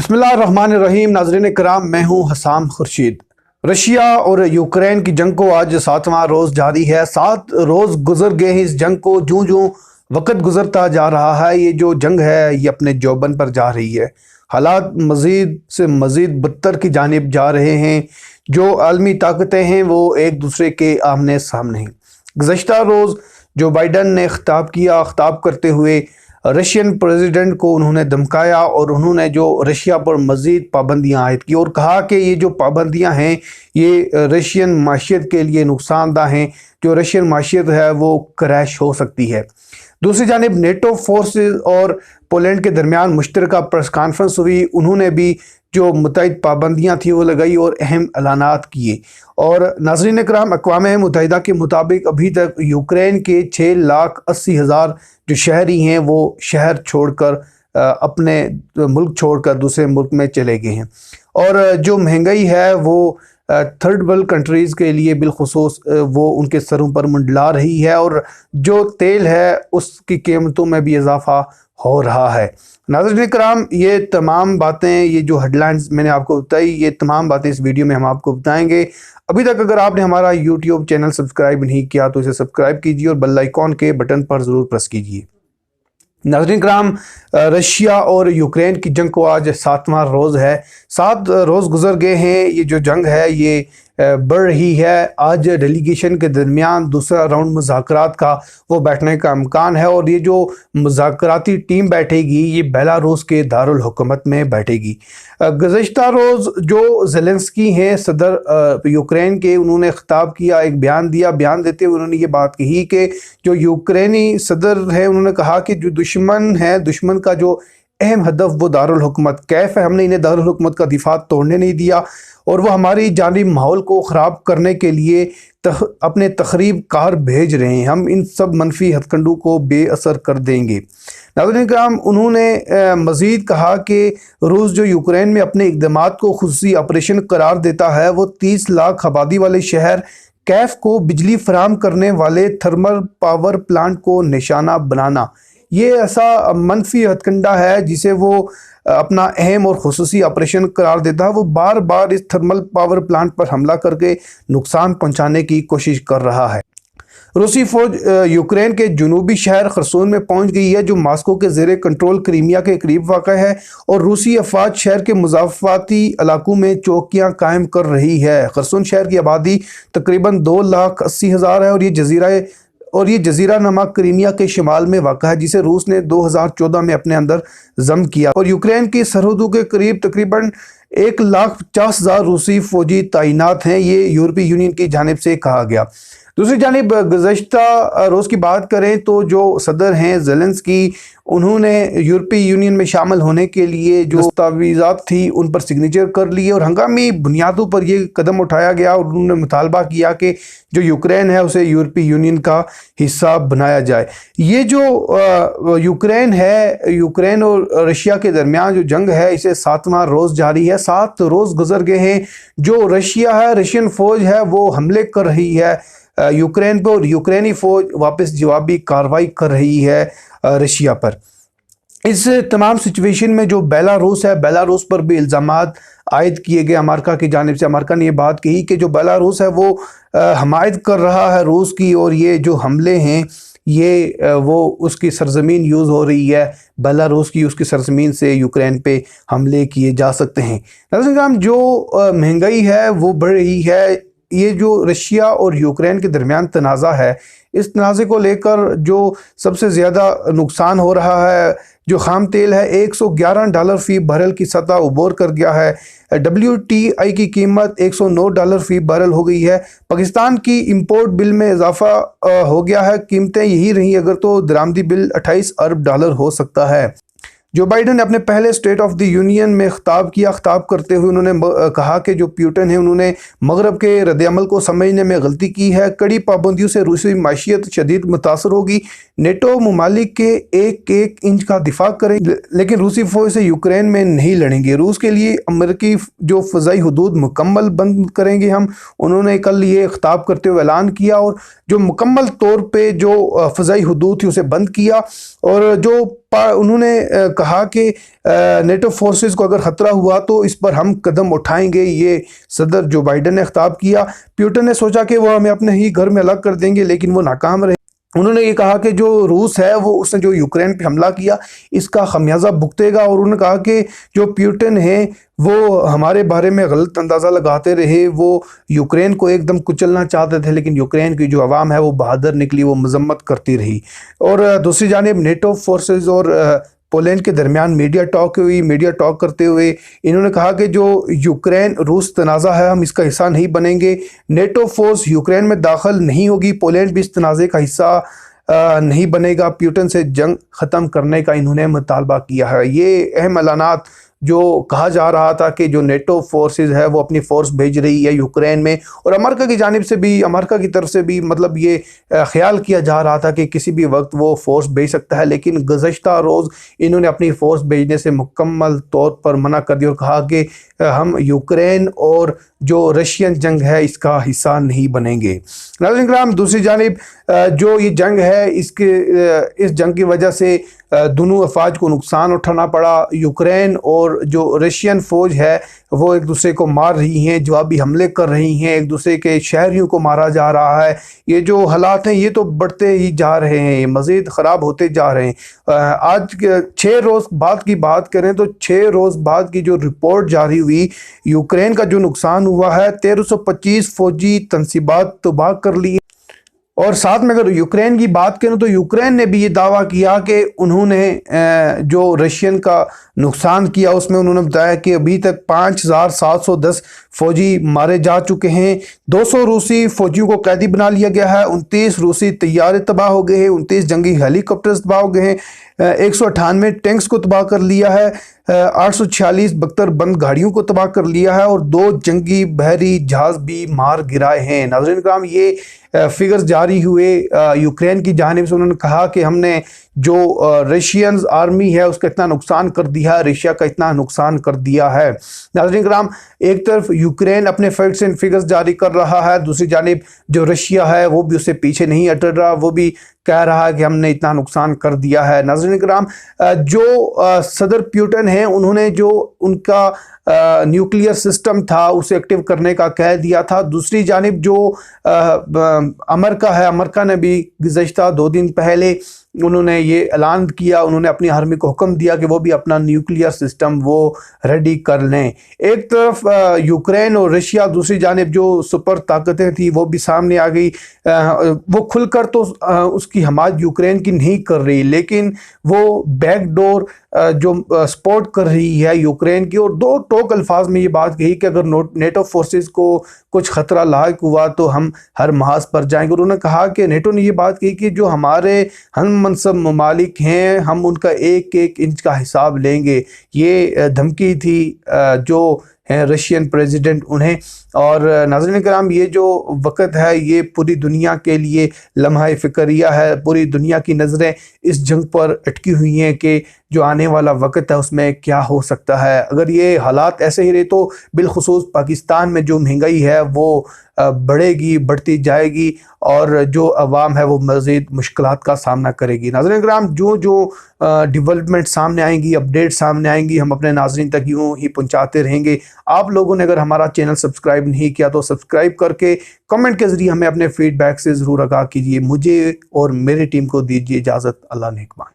बिस्मिल्लाहिर्रहमानिर्रहीम। नाज़रीन कराम, मैं हूँ हसाम खुर्शीद। रशिया और यूक्रेन की जंग को आज 7वां रोज़ जारी है। 7 रोज़ गुजर गए हैं इस जंग को। जूं जूं वक्त गुजरता जा रहा है, ये जो जंग है ये अपने जौबन पर जा रही है। हालात मज़ीद से मज़ीद बदतर की जानिब जा रहे हैं। जो आलमी ताकतें हैं वो एक दूसरे के आमने सामने हैं। गुज़श्ता रोज़ जो बाइडन ने खिताब किया, खिताब करते हुए रशियन प्रेसिडेंट को उन्होंने धमकाया और उन्होंने जो रशिया पर मज़ीद पाबंदियाँ आयद की और कहा कि ये जो पाबंदियाँ हैं ये रशियन माशियत के लिए नुकसानदा हैं। जो रशियन माशियत है वो क्रैश हो सकती है। दूसरी जानिब नेटो फोर्सेस और पोलैंड के दरमियान मुश्तरका प्रेस कॉन्फ्रेंस हुई। उन्होंने भी जो मुतअद्दिद पाबंदियाँ थी वो लगाई और अहम ऐलानात किए। और नाज़रीन इकराम, अक़वाम मुत्तहिदा के मुताबिक अभी तक यूक्रेन के 6,80,000 जो शहरी हैं वो शहर छोड़कर अपने मुल्क छोड़कर दूसरे मुल्क में चले गए हैं। और जो महंगाई है वो थर्ड वर्ल्ड कंट्रीज़ के लिए बिलखुसूस वो उनके सरों पर मंडला रही है और जो तेल है उसकी कीमतों में भी इजाफा हो रहा है। नाज़रीन कराम, ये तमाम बातें, ये जो हेडलाइंस मैंने आपको बताई, ये तमाम बातें इस वीडियो में हम आपको बताएंगे। अभी तक अगर आपने हमारा यूट्यूब चैनल सब्सक्राइब नहीं किया तो इसे सब्सक्राइब कीजिए और बेल आइकॉन के बटन पर ज़रूर प्रेस कीजिए। नाज़रीन कराम, रशिया और यूक्रेन की जंग को आज 7वां रोज़ है। 7 रोज़ गुजर गए हैं। ये जो जंग है ये बढ़ रही है। आज डेलीगेशन के दरमियान दूसरा राउंड मुज़ाकरात का वो बैठने का इम्कान है और ये जो मुज़ाकराती टीम बैठेगी ये बेलारूस के दारुल हुकूमत में बैठेगी। गुज़श्ता रोज़ जो ज़ेलेंस्की हैं सदर यूक्रेन के, उन्होंने ख़िताब किया, एक बयान दिया। बयान देते हुए उन्होंने ये बात कही कि जो यूक्रेनी सदर है उन्होंने कहा कि जो दुश्मन है, दुश्मन का जो अहम हदफ वो दारुल हुकूमत कैफ है। हमने इन्हें दारुल हुकूमत का दिफा तोड़ने नहीं दिया और वो हमारी जानी माहौल को ख़राब करने के लिए अपने तखरीब कार भेज रहे हैं। हम इन सब मनफी हथकंडों को बेअसर कर देंगे। नाज़रीन कराम, उन्होंने मज़ीद कहा कि रूस जो यूक्रेन में अपने इक़दामात को खुसूसी ऑपरेशन करार देता है, वो 30 लाख आबादी वाले शहर कैफ को बिजली फराहम करने वाले थर्मल पावर प्लांट को निशाना बनाना, ये ऐसा मनफी हथकंडा है जिसे वो अपना अहम और खुसूसी ऑपरेशन करार देता है। वो बार बार इस थर्मल पावर प्लांट पर हमला करके नुकसान पहुंचाने की कोशिश कर रहा है। रूसी फौज यूक्रेन के जनूबी शहर खरसून में पहुंच गई है, जो मॉस्को के ज़ेरे कंट्रोल क्रीमिया के करीब वाक़ा है और रूसी अफवाज शहर के मुज़ाफ़ाती इलाकों में चौकियां कायम कर रही है। खरसून शहर की आबादी तकरीबन 2,80,000 है और ये जजीरा नमा क्रीमिया के शिमाल में वाक़ा है, जिसे रूस ने 2014 में अपने अंदर ज़ब्त किया। और यूक्रेन की सरहदों के करीब तकरीबन 1,50,000 रूसी फौजी तैनात हैं, ये यूरोपीय यूनियन की जानिब से कहा गया। दूसरी जानिब गुज़श्ता रोज़ की बात करें तो जो सदर हैं ज़ेलेंस्की, उन्होंने यूरोपीय यूनियन में शामिल होने के लिए जो दस्तावेज़ात थी उन पर सिग्नेचर कर लिए और हंगामी बुनियादों पर ये कदम उठाया गया और उन्होंने मुतालबा किया कि जो यूक्रेन है उसे यूरोपीय यूनियन का हिस्सा बनाया जाए। ये जो यूक्रेन है, यूक्रेन और रशिया के दरमियान जो जंग है इसे 7वां रोज़ जारी है। 7 रोज़ गुजर गए हैं। जो रशिया है, रशियन फ़ौज है, वो हमले कर रही है यूक्रेन पर और यूक्रेनी फ़ौज वापस जवाबी कार्रवाई कर रही है रशिया पर। इस तमाम सिचुएशन में जो बेलारूस है, बेलारूस पर भी इल्ज़ामात आयद किए गए अमेरिका की जानिब से। अमेरिका ने ये बात कही कि जो बेलारूस है वो हमायत कर रहा है रूस की और ये जो हमले हैं ये वो उसकी सरजमीन यूज़ हो रही है बेलारूस की, उसकी सरजमीन से यूक्रेन पे हमले किए जा सकते हैं। नाज़रीन, जो महंगाई है वो बढ़ रही है। ये जो रशिया और यूक्रेन के दरमियान तनाज़ा है, इस तनाज़े को लेकर जो सबसे ज़्यादा नुकसान हो रहा है, जो खाम तेल है $111 फ़ी बैरल की सतह उबोर कर गया है। WTI की कीमत $109 फ़ी बैरल हो गई है। पाकिस्तान की इंपोर्ट बिल में इजाफा हो गया है। कीमतें यही रही अगर तो दरामदी बिल $28 अरब हो सकता है। जो बाइडन ने अपने पहले स्टेट ऑफ द यूनियन में खिताब किया, खिताब करते हुए उन्होंने कहा कि जो पुतिन है उन्होंने मगरब के रद्द-ए-अमल को समझने में गलती की है। कड़ी पाबंदियों से रूसी माशियत शदीद मुतासर होगी। नेटो ममालिक के एक एक इंच का दिफा करेंगे लेकिन रूसी फौज से यूक्रेन में नहीं लड़ेंगे। रूस के लिए अमेरिकी जो फ़ज़ाई हदूद मुकम्मल बंद करेंगे हम, उन्होंने कल ये खिताब करते हुए ऐलान किया और जो मुकम्मल तौर पे जो फ़ज़ाई हदूद थी उसे बंद किया। और जो उन्होंने कहा कि नेटो फोर्सेस को अगर ख़तरा हुआ तो इस पर हम कदम उठाएंगे। ये सदर जो बाइडन ने खिताब किया। पुतिन ने सोचा कि वो हमें अपने ही घर में अलग कर देंगे, लेकिन वो नाकाम रहे। उन्होंने ये कहा कि जो रूस है वो उसने जो यूक्रेन पे हमला किया इसका खमियाजा भुगतेगा। और उन्होंने कहा कि जो पुतिन है वो हमारे बारे में गलत अंदाज़ा लगाते रहे, वो यूक्रेन को एकदम कुचलना चाहते थे, लेकिन यूक्रेन की जो आवाम है वो बहादुर निकली, वो मजम्मत करती रही। और दूसरी जानिब नेटो फोर्सेस और पोलैंड के दरमियान मीडिया टॉक हुई। मीडिया टॉक करते हुए इन्होंने कहा कि जो यूक्रेन रूस तनाज़ा है हम इसका हिस्सा नहीं बनेंगे। नेटो फोर्स यूक्रेन में दाखिल नहीं होगी, पोलैंड भी इस तनाज़े का हिस्सा नहीं बनेगा। पुतिन से जंग ख़त्म करने का इन्होंने मुतालबा किया है। ये अहम ऐलानात जो कहा जा रहा था कि जो नेटो फोर्सेस है वो अपनी फ़ोर्स भेज रही है यूक्रेन में, और अमेरिका की जानिब से भी, अमेरिका की तरफ से भी मतलब ये ख्याल किया जा रहा था कि किसी भी वक्त वो फ़ोर्स भेज सकता है, लेकिन गुज़श्ता रोज़ इन्होंने अपनी फ़ोर्स भेजने से मुकम्मल तौर पर मना कर दिया और कहा कि हम यूक्रेन और जो रशियन जंग है इसका हिस्सा नहीं बनेंगे। नाज़रीन किराम, दूसरी जानिब जो ये जंग है इस जंग की वजह से दोनों अफवाज को नुकसान उठाना पड़ा। यूक्रेन और जो रशियन फ़ौज है वो एक दूसरे को मार रही हैं, जवाबी हमले कर रही हैं, एक दूसरे के शहरियों को मारा जा रहा है। ये जो हालात हैं ये तो बढ़ते ही जा रहे हैं, ये मज़ीद ख़राब होते जा रहे हैं। आज 6 रोज़ बाद की बात करें तो 6 रोज़ बाद की जो रिपोर्ट जारी हुई, यूक्रेन का जो नुकसान हुआ है 1325 फ़ौजी तनसीबात तबाह कर ली। और साथ में अगर यूक्रेन की बात करें तो यूक्रेन ने भी ये दावा किया कि उन्होंने जो रशियन का नुकसान किया उसमें उन्होंने बताया कि अभी तक 5710 फ़ौजी मारे जा चुके हैं, 200 रूसी फ़ौजियों को कैदी बना लिया गया है, 29 रूसी तैयारे तबाह हो गए हैं, 29 जंगी हेलीकॉप्टर्स तबाह हो गए हैं, 198 टैंक्स को तबाह कर लिया है, 846 बख्तर बंद गाड़ियों को तबाह कर लिया है, और 2 जंगी बहरी जहाज़ भी मार गिराए हैं। नाज़रीन किराम, ये फिगर्स जारी हुए यूक्रेन की जानिब से। उन्होंने कहा कि हमने जो रशियन आर्मी है उसका इतना नुकसान कर दिया है, रशिया का इतना नुकसान कर दिया है। नाज़रीन किराम, एक तरफ यूक्रेन अपने फैक्ट्स एंड फिगर्स जारी कर रहा है, दूसरी जानिब जो रशिया है वो भी उससे पीछे नहीं हट रहा, वो भी कह रहा है कि हमने इतना नुकसान कर दिया है। नाज़रीन किराम, जो सदर पुतिन हैं उन्होंने जो उनका न्यूक्लियर सिस्टम था उसे एक्टिव करने का कह दिया था। दूसरी जानिब जो अमेरिका है, अमेरिका ने भी गुज़श्ता 2 दिन पहले उन्होंने ये ऐलान किया, उन्होंने अपनी आर्मी को हुक्म दिया कि वो भी अपना न्यूक्लियर सिस्टम वो रेडी कर लें। एक तरफ यूक्रेन और रशिया, दूसरी जानिब जो सुपर ताकतें थी वो भी सामने आ गई। वो खुलकर तो उसकी हमायत यूक्रेन की नहीं कर रही, लेकिन वो बैकडोर जो सपोर्ट कर रही है यूक्रेन की। और 2 टोक अल्फाज में ये बात कही कि अगर नेटो फोर्सेस को कुछ ख़तरा लायक हुआ तो हम हर महाज पर जाएंगे। उन्होंने कहा कि नेटो ने ये बात कही कि जो हमारे हम मनसब ममालिक हैं हम उनका एक एक इंच का हिसाब लेंगे। ये धमकी थी जो हैं रशियन प्रेसिडेंट उन्हें। और नाज़रीन किराम, ये जो वक़्त है ये पूरी दुनिया के लिए लम्हा फ़िक्रिया है। पूरी दुनिया की नज़रें इस जंग पर अटकी हुई हैं कि जो आने वाला वक़्त है उसमें क्या हो सकता है। अगर ये हालात ऐसे ही रहे तो बिलखुसूस पाकिस्तान में जो महंगाई है वो बढ़ेगी, बढ़ती जाएगी, और जो अवाम है वो मज़ीद मुश्किलात का सामना करेगी। नाज़रीन किराम, जो डेवलपमेंट सामने आएंगी, अपडेट सामने आएंगी, हम अपने नाज़रीन तक यूँ ही पहुँचाते रहेंगे। आप लोगों ने अगर हमारा चैनल सब्सक्राइब नहीं किया तो सब्सक्राइब करके कमेंट के ज़रिए हमें अपने फीडबैक से ज़रूर आगाह कीजिए। मुझे और मेरी टीम को दीजिए इजाज़त। अल्लाह नेकबान।